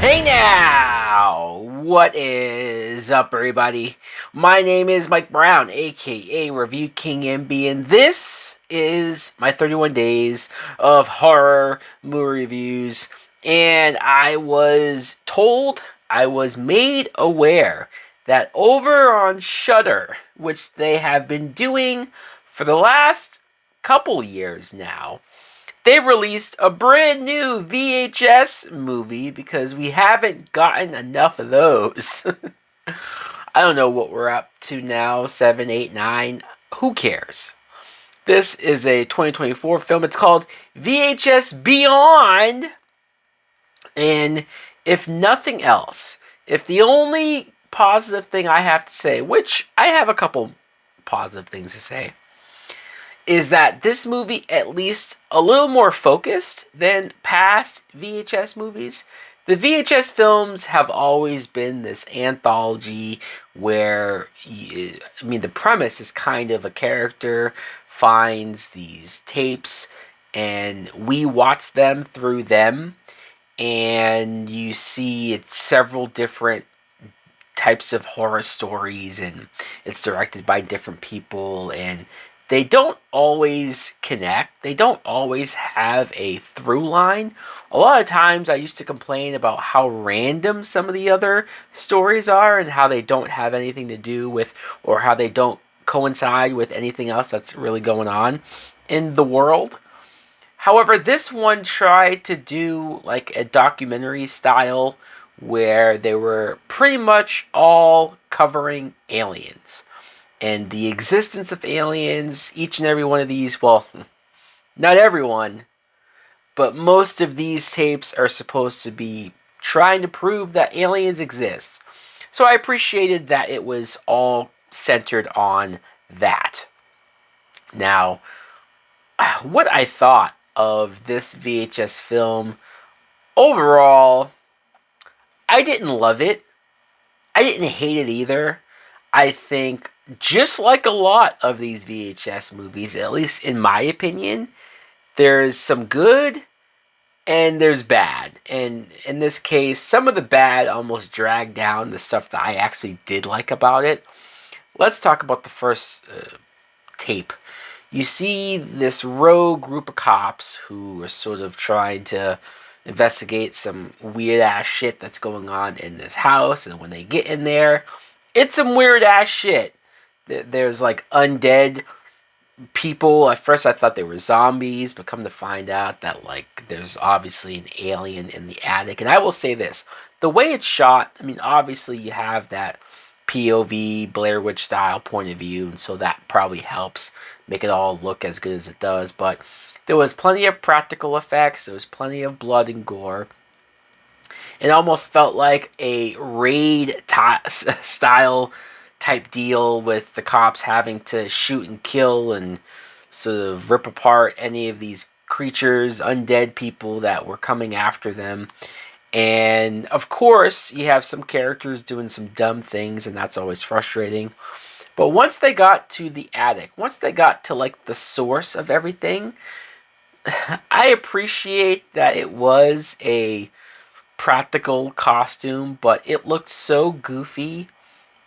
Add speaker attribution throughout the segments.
Speaker 1: Hey now! What is up, everybody? My name is Mike Brown, aka Review King MB, and this is my 31 days of horror movie reviews. And I was told, I was made aware that over on Shudder, which they have been doing for the last couple years now, they've released a brand new VHS movie because we haven't gotten enough of those. I don't know what we're up to now, 7, 8, 9. Who cares? This is a 2024 film. It's called VHS Beyond. And if nothing else, if the only positive thing I have to say, which I have a couple positive things to say, is that this movie at least a little more focused than past VHS movies. The VHS films have always been this anthology where, the premise is kind of a character finds these tapes and we watch them through them, and you see it's several different types of horror stories, and it's directed by different people, and they don't always connect. They don't always have a through line. A lot of times I used to complain about how random some of the other stories are and how they don't have anything to do with, or how they don't coincide with anything else that's really going on in the world. However, this one tried to do like a documentary style where they were pretty much all covering aliens and the existence of aliens. Each and every one of these, well, not everyone, but most of these tapes are supposed to be trying to prove that aliens exist. So I appreciated that it was all centered on that. Now, what I thought of this VHS film, overall, I didn't love it. I didn't hate it either. I think, just like a lot of these VHS movies, at least in my opinion, there's some good and there's bad. And in this case, some of the bad almost dragged down the stuff that I actually did like about it. Let's talk about the first tape. You see this rogue group of cops who are sort of trying to investigate some weird ass shit that's going on in this house, and when they get in there, it's some weird ass shit. There's like undead people. At first I thought they were zombies, but come to find out that like there's obviously an alien in the attic. And I will say this, the way it's shot, obviously you have that POV Blair Witch style point of view, and so that probably helps make it all look as good as it does. But there was plenty of practical effects, there was plenty of blood and gore. It almost felt like a raid style type deal, with the cops having to shoot and kill and sort of rip apart any of these creatures, undead people that were coming after them. And of course, you have some characters doing some dumb things, and that's always frustrating. But once they got to the attic, once they got to like the source of everything, I appreciate that it was a practical costume, but it looked so goofy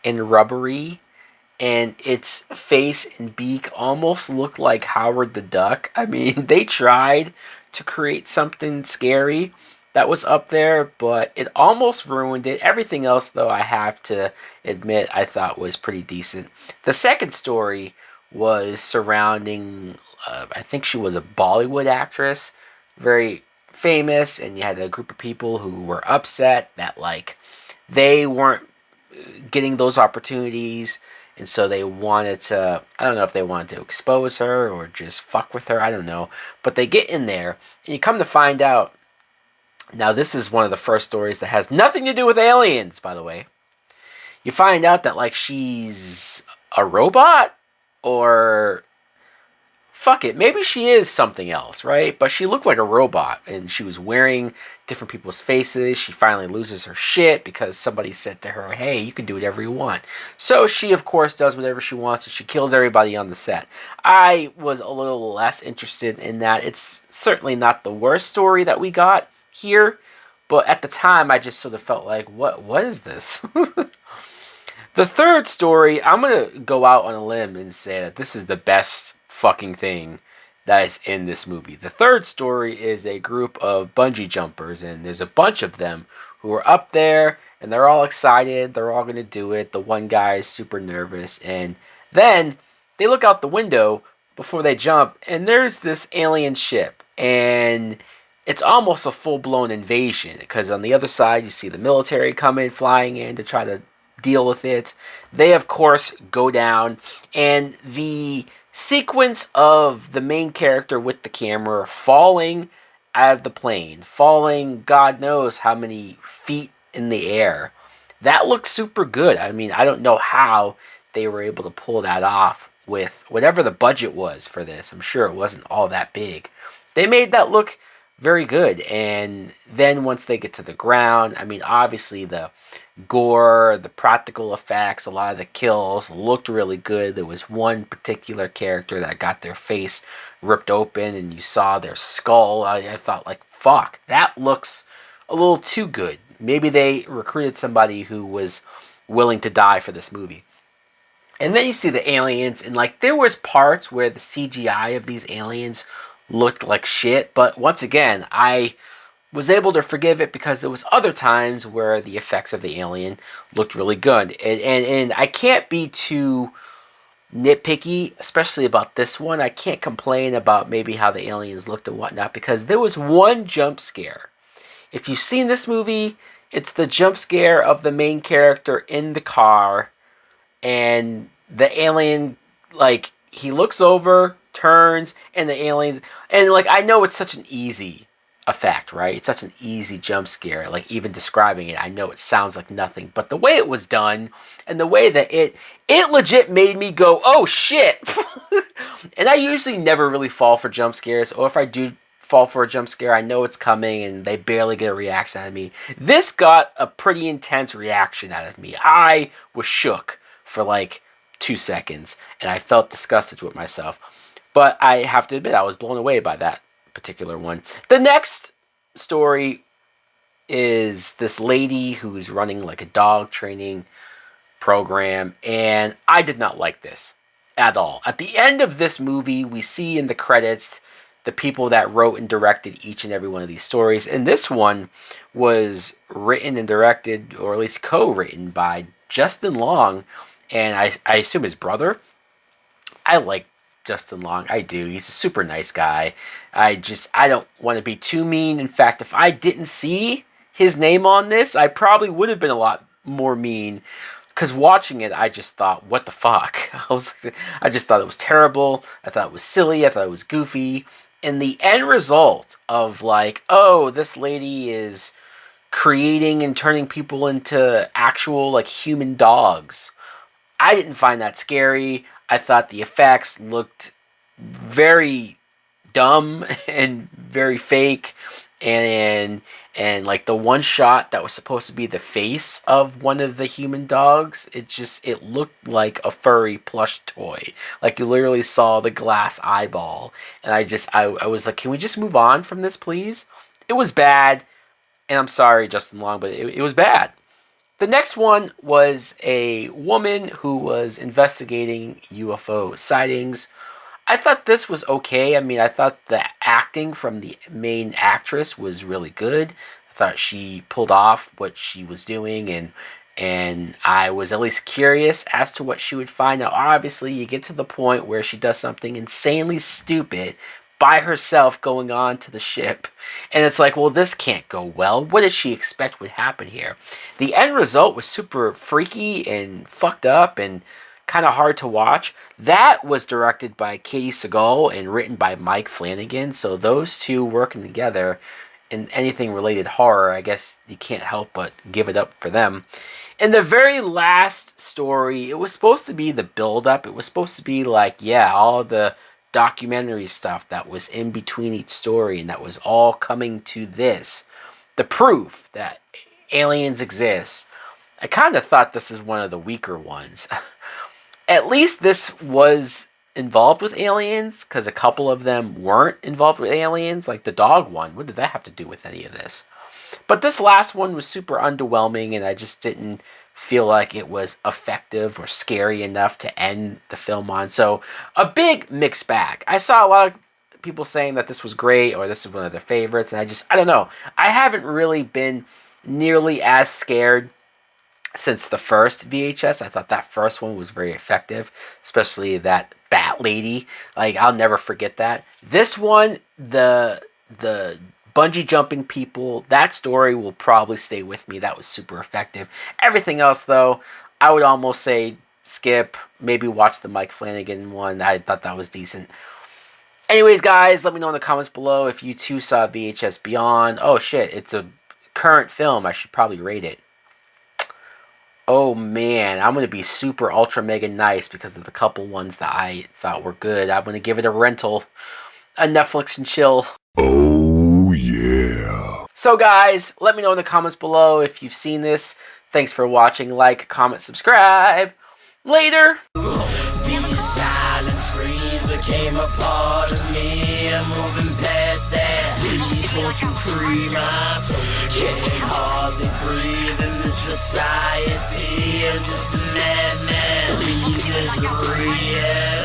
Speaker 1: and rubbery, and its face and beak almost looked like Howard the Duck. They tried to create something scary that was up there, but it almost ruined it. Everything else, though, I have to admit, I thought was pretty decent. The second story was surrounding, I think she was a Bollywood actress, very famous, and you had a group of people who were upset that, like, they weren't getting those opportunities, and so they wanted to, I don't know if they wanted to expose her or just fuck with her, I don't know, but they get in there, and you come to find out, now this is one of the first stories that has nothing to do with aliens, by the way. You find out that, like, she's a robot, or fuck it, maybe she is something else, right? But she looked like a robot, and she was wearing different people's faces. She finally loses her shit because somebody said to her, hey, you can do whatever you want. So she, of course, does whatever she wants, and she kills everybody on the set. I was a little less interested in that. It's certainly not the worst story that we got here, But at the time, I just sort of felt like, what is this? The third story, I'm going to go out on a limb and say that this is the best fucking thing that is in this movie. The third story is a group of bungee jumpers, and there's a bunch of them who are up there, and they're all excited. They're all going to do it. The one guy is super nervous, and then they look out the window before they jump, and there's this alien ship, and it's almost a full-blown invasion, because on the other side, you see the military coming, flying in to try to deal with it. They, of course, go down, and the sequence of the main character with the camera falling out of the plane, falling God knows how many feet in the air, that looks super good. I mean, I don't know how they were able to pull that off with whatever the budget was for this. I'm sure it wasn't all that big. They made that look very good. And then once they get to the ground, I mean, obviously the gore, the practical effects, a lot of the kills looked really good. There was one particular character that got their face ripped open and you saw their skull. I thought, like, fuck, that looks a little too good. Maybe they recruited somebody who was willing to die for this movie. And then you see the aliens, and like there was parts where the CGI of these aliens looked like shit, but once again, I was able to forgive it because there was other times where the effects of the alien looked really good. And I can't be too nitpicky, especially about this one. I can't complain about maybe how the aliens looked and whatnot, because there was one jump scare. If you've seen this movie, it's the jump scare of the main character in the car, and the alien, like, he looks over, turns, and the aliens, and like, I know it's such an easy effect, right? It's such an easy jump scare. Like, even describing it, I know it sounds like nothing, but the way it was done and the way that it legit made me go, oh shit. And I usually never really fall for jump scares, or if I do fall for a jump scare, I know it's coming and they barely get a reaction out of me. This got a pretty intense reaction out of me. I was shook for like 2 seconds and I felt disgusted with myself. But I have to admit, I was blown away by that particular one. The next story is this lady who's running like a dog training program, and I did not like this at all. At the end of this movie, we see in the credits the people that wrote and directed each and every one of these stories, and this one was written and directed, or at least co-written, by Justin Long, and I assume his brother. I like Justin Long. I do. He's a super nice guy. I don't want to be too mean. In fact, if I didn't see his name on this, I probably would have been a lot more mean. Because watching it, I just thought, what the fuck? I just thought it was terrible. I thought it was silly. I thought it was goofy. And the end result of like, oh, this lady is creating and turning people into actual like human dogs. I didn't find that scary. I thought the effects looked very dumb and very fake, and like the one shot that was supposed to be the face of one of the human dogs, it looked like a furry plush toy. Like you literally saw the glass eyeball, and I was like, can we just move on from this, please? It was bad, and I'm sorry, Justin Long, but it was bad. The next one was a woman who was investigating UFO sightings. I thought this was okay. I mean, I thought the acting from the main actress was really good. I thought she pulled off what she was doing, and I was at least curious as to what she would find. Now, obviously, you get to the point where she does something insanely stupid by herself going on to the ship. And it's like, well, this can't go well. What did she expect would happen here? The end result was super freaky and fucked up and kind of hard to watch. That was directed by Katie Segal and written by Mike Flanagan. So those two working together in anything related horror, I guess you can't help but give it up for them. In the very last story, it was supposed to be the build-up. It was supposed to be like, yeah, all the documentary stuff that was in between each story, and that was all coming to this. The proof that aliens exist. I kind of thought this was one of the weaker ones. At least this was involved with aliens, because a couple of them weren't involved with aliens, like the dog one. What did that have to do with any of this? But this last one was super underwhelming, and I just didn't feel like it was effective or scary enough to end the film on. So a big mixed bag. I saw a lot of people saying that this was great or this is one of their favorites, and I don't know. I haven't really been nearly as scared since the first VHS. I thought that first one was very effective, especially that bat lady. Like, I'll never forget that. This one, the bungee jumping people, that story will probably stay with me. That was super effective. Everything else, though, I would almost say skip. Maybe watch the Mike Flanagan one. I thought that was decent. Anyways, guys, let me know in the comments below if you too saw VHS Beyond. Oh shit, it's a current film. I should probably rate it. Oh man, I'm going to be super ultra mega nice because of the couple ones that I thought were good. I'm going to give it a rental, a Netflix and chill.
Speaker 2: Oh yeah.
Speaker 1: So guys, let me know in the comments below if you've seen this. Thanks for watching. Like, comment, subscribe. Later.
Speaker 3: These silent screams became a part of me. I'm moving past that. Please won't you free my soul? Can't hardly breathe in this society. I'm just a madman. Please, misery, yeah.